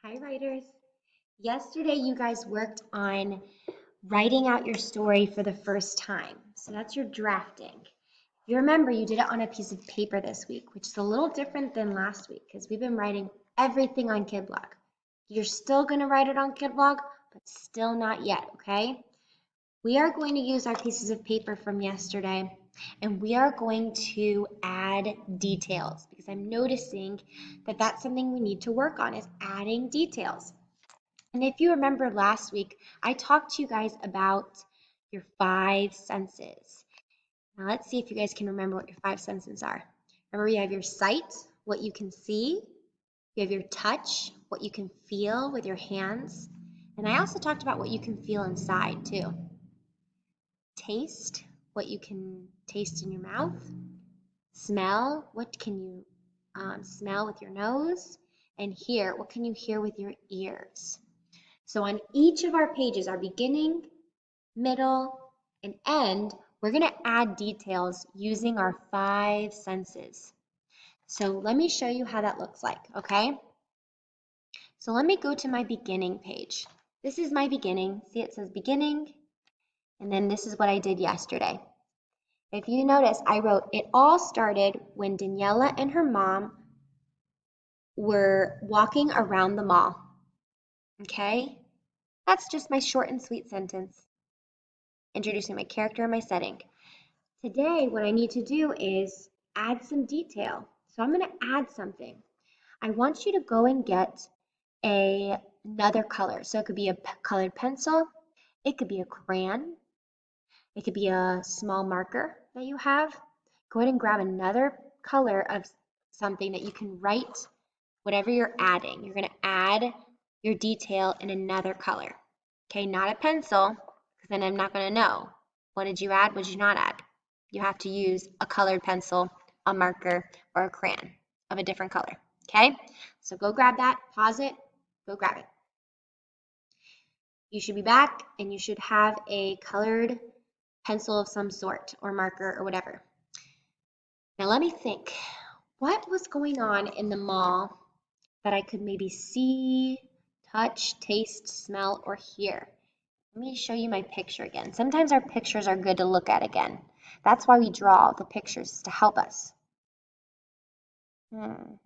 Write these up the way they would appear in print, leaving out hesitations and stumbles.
Hi, writers. Yesterday, you guys worked on writing out your story for the first time. So that's your drafting. You remember you did it on a piece of paper this week, which is a little different than last week because we've been writing everything on KidBlog. You're still going to write it on KidBlog, but still not yet, okay? We are going to use our pieces of paper from yesterday and we are going to add details because I'm noticing that that's something we need to work on is adding details. And if you remember last week, I talked to you guys about your five senses. Now let's see if you guys can remember what your five senses are. Remember, you have your sight, what you can see. You have your touch, what you can feel with your hands. And I also talked about what you can feel inside too. Taste, what you can taste in your mouth. Smell, what can you smell with your nose. And hear, what can you hear with your ears. So on each of our pages, our beginning, middle, and end, we're going to add details using our five senses. So let me show you how that looks like, okay? So let me go to my beginning page. This is my beginning. See, it says beginning, and then this is what I did yesterday. If you notice, I wrote, it all started when Daniela and her mom were walking around the mall, okay? That's just my short and sweet sentence, introducing my character and my setting. Today, what I need to do is add some detail. So I'm going to add something. I want you to go and get another color. So it could be a colored pencil. It could be a crayon. It could be a small marker that you have. Go ahead and grab another color of something that you can write whatever you're adding. You're going to add your detail in another color. Okay, not a pencil, because then I'm not going to know. What did you add? What did you not add? You have to use a colored pencil, a marker, or a crayon of a different color. Okay, so go grab that, pause it, go grab it. You should be back and you should have a colored pencil of some sort or marker or whatever. Now let me think. What was going on in the mall that I could maybe see, touch, taste, smell, or hear? Let me show you my picture again. Sometimes our pictures are good to look at again. That's why we draw the pictures, to help us. I'm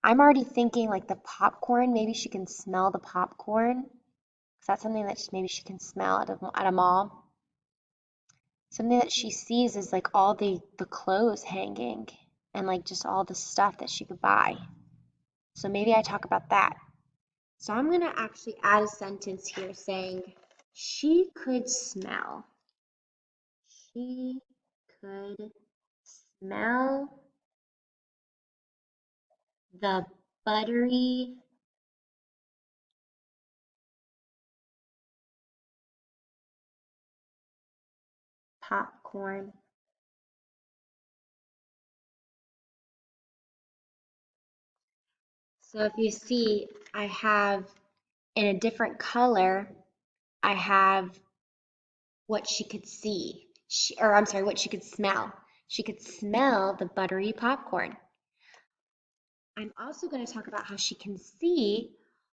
already thinking like the popcorn. Maybe she can smell the popcorn. Because that's something that maybe she can smell at a mall. Something that she sees is like all the clothes hanging and like just all the stuff that she could buy. So maybe I talk about that. So I'm going to actually add a sentence here saying, she could smell. She could smell the buttery popcorn. So if you see, I have in a different color, I have what she could see, what she could smell. She could smell the buttery popcorn. I'm also going to talk about how she can see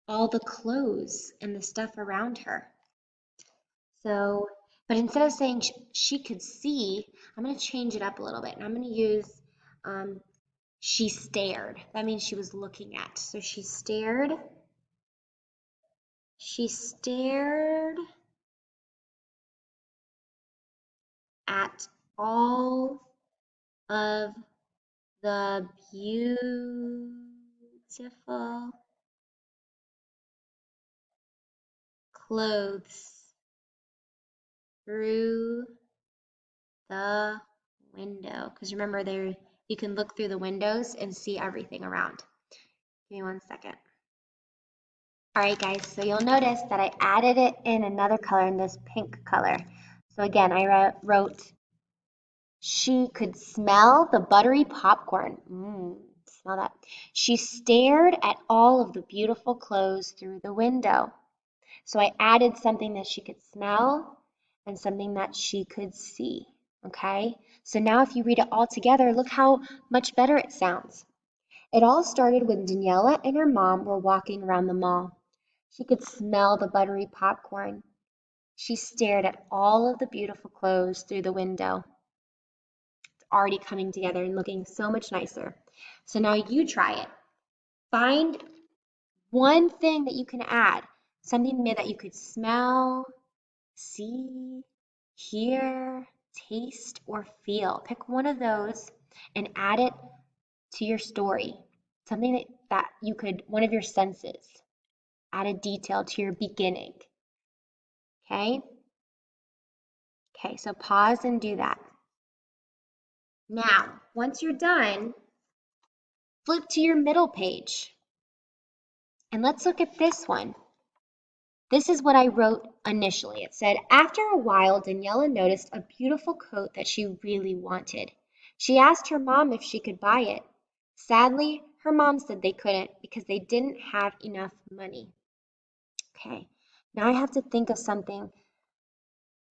all the clothes and the stuff around her. So, but instead of saying she could see, I'm going to change it up a little bit. And I'm going to use she stared. That means she was looking at. So she stared. She stared at all of the beautiful clothes through the window. Because remember, there you can look through the windows and see everything around. Give me 1 second. All right, guys, so you'll notice that I added it in another color, in this pink color. So again, I wrote, she could smell the buttery popcorn. Smell that. She stared at all of the beautiful clothes through the window. So I added something that she could smell and something that she could see, okay? So now if you read it all together, look how much better it sounds. It all started when Daniela and her mom were walking around the mall. She could smell the buttery popcorn. She stared at all of the beautiful clothes through the window. It's already coming together and looking so much nicer. So now you try it. Find one thing that you can add, something that you could smell, see, hear, taste, or feel. Pick one of those and add it to your story. Something that you could, one of your senses, add a detail to your beginning. Okay? Okay, so pause and do that. Now, once you're done, flip to your middle page. And let's look at this one. This is what I wrote initially. It said, after a while, Daniela noticed a beautiful coat that she really wanted. She asked her mom if she could buy it. Sadly, her mom said they couldn't because they didn't have enough money. Okay, now I have to think of something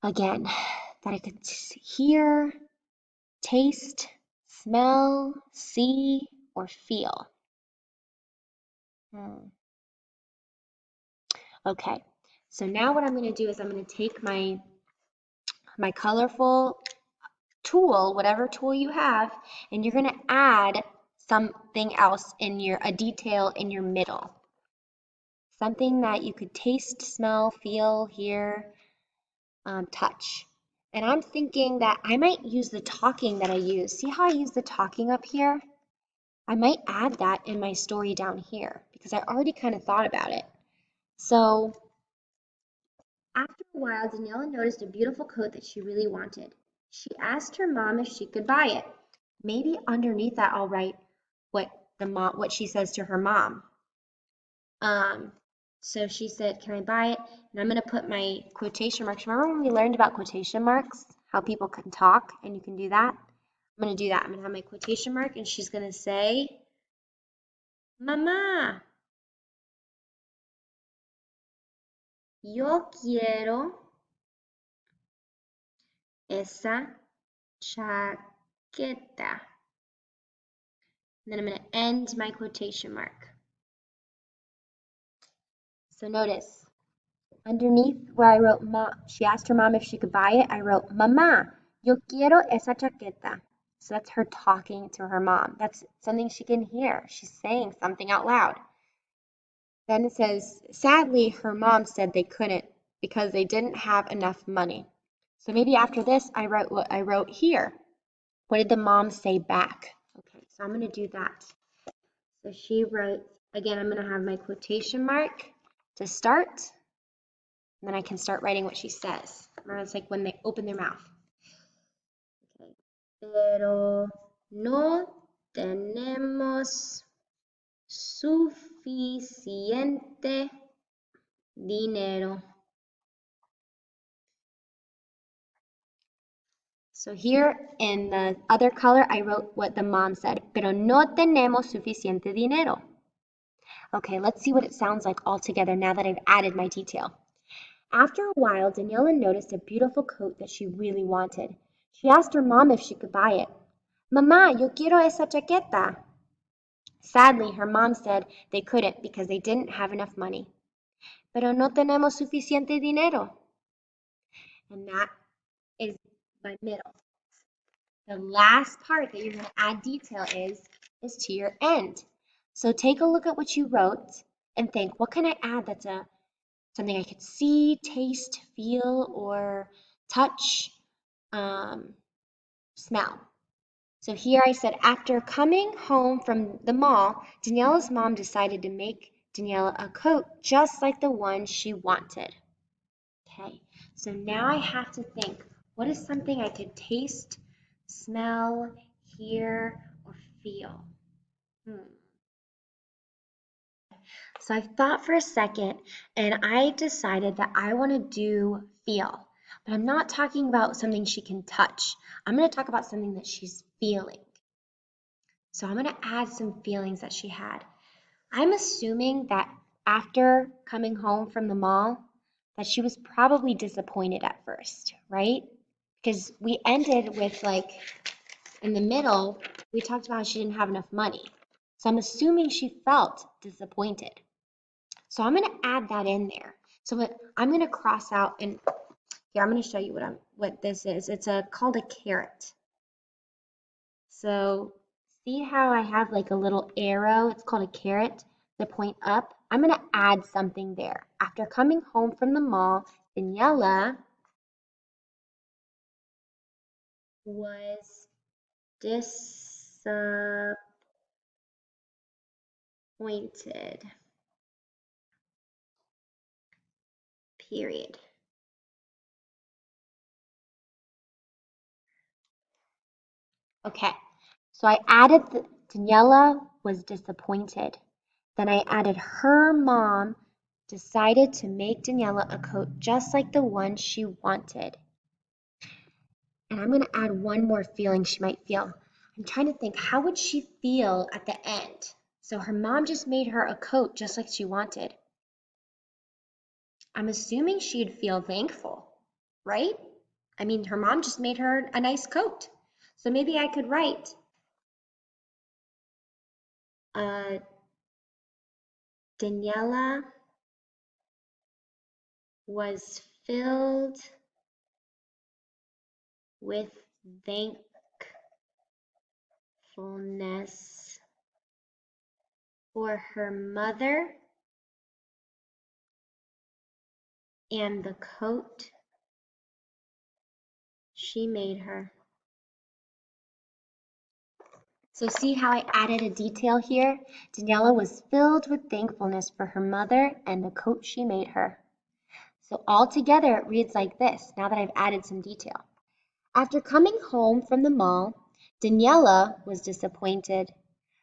again that I could hear, taste, smell, see, or feel. Okay, so now what I'm going to do is I'm going to take my colorful tool, whatever tool you have, and you're going to add something else a detail in your middle. Something that you could taste, smell, feel, hear, touch. And I'm thinking that I might use the talking that I use. See how I use the talking up here? I might add that in my story down here because I already kind of thought about it. So after a while, Daniela noticed a beautiful coat that she really wanted. She asked her mom if she could buy it. Maybe underneath that I'll write what she says to her mom. So she said, "Can I buy it?" And I'm going to put my quotation marks. Remember when we learned about quotation marks? How people can talk and you can do that? I'm going to do that. I'm going to have my quotation mark and she's going to say, "Mamá, yo quiero esa chaqueta." And then I'm going to end my quotation mark. So notice, underneath where I wrote, she asked her mom if she could buy it, I wrote, "Mamá, yo quiero esa chaqueta." So that's her talking to her mom. That's something she can hear. She's saying something out loud. Then it says, sadly, her mom said they couldn't because they didn't have enough money. So maybe after this, I wrote what I wrote here. What did the mom say back? Okay, so I'm going to do that. So she wrote, again, I'm going to have my quotation mark to start. And then I can start writing what she says. Remember, it's like when they open their mouth. Okay. Pero no tenemos suficiente dinero. So here in the other color, I wrote what the mom said. Pero no tenemos suficiente dinero. Okay, let's see what it sounds like all together now that I've added my detail. After a while, Daniela noticed a beautiful coat that she really wanted. She asked her mom if she could buy it. "Mamá, yo quiero esa chaqueta." Sadly, her mom said they couldn't because they didn't have enough money. Pero no tenemos suficiente dinero. And that is my middle. The last part that you're going to add detail is to your end. So take a look at what you wrote and think, what can I add that's something I could see, taste, feel, or touch, smell. So here I said, after coming home from the mall, Daniela's mom decided to make Daniela a coat just like the one she wanted. Okay, so now I have to think, what is something I could taste, smell, hear, or feel? So I thought for a second and I decided that I want to do feel. But I'm not talking about something she can touch. I'm going to talk about something that she's feeling. So I'm going to add some feelings that she had. I'm assuming that after coming home from the mall, that she was probably disappointed at first, right? Because we ended with like, in the middle, we talked about how she didn't have enough money. So I'm assuming she felt disappointed. So I'm going to add that in there. So I'm going to cross out, and here I'm going to show you what this is. It's called a caret. So see how I have like a little arrow? It's called a caret, the point up. I'm going to add something there. After coming home from the mall, Daniela was disappointed. Period. Okay, so I added Daniela was disappointed. Then I added her mom decided to make Daniela a coat just like the one she wanted. And I'm going to add one more feeling she might feel. I'm trying to think, how would she feel at the end? So her mom just made her a coat just like she wanted. I'm assuming she'd feel thankful, right? I mean, her mom just made her a nice coat. So maybe I could write, Daniela was filled with thankfulness for her mother and the coat she made her. So see how I added a detail here? Daniela was filled with thankfulness for her mother and the coat she made her. So all together it reads like this, now that I've added some detail. After coming home from the mall, Daniela was disappointed.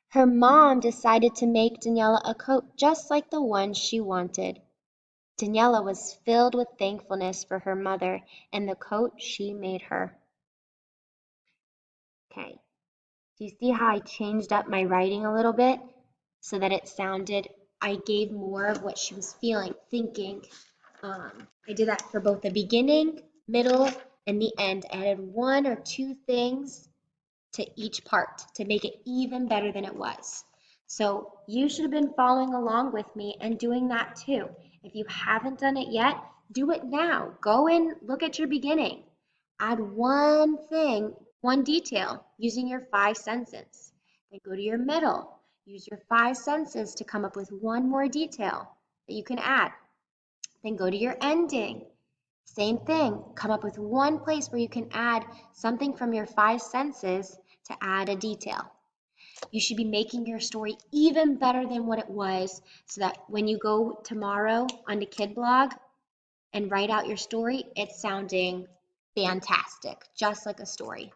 Her mom decided to make Daniela a coat just like the one she wanted. Daniela was filled with thankfulness for her mother and the coat she made her. Okay, do you see how I changed up my writing a little bit so that it sounded, I gave more of what she was feeling, thinking. I did that for both the beginning, middle, and the end. I added one or two things to each part to make it even better than it was. So you should have been following along with me and doing that too. If you haven't done it yet, do it now. Go and look at your beginning. Add one thing, one detail using your 5 senses. Then go to your middle. Use your 5 senses to come up with one more detail that you can add. Then go to your ending. Same thing, come up with one place where you can add something from your 5 senses to add a detail. You should be making your story even better than what it was so that when you go tomorrow on the Kid Blog and write out your story, it's sounding fantastic, just like a story.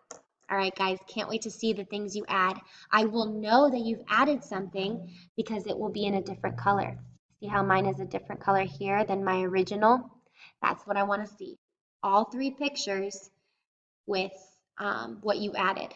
All right, guys, can't wait to see the things you add. I will know that you've added something because it will be in a different color. See how mine is a different color here than my original? That's what I want to see. All 3 pictures with what you added.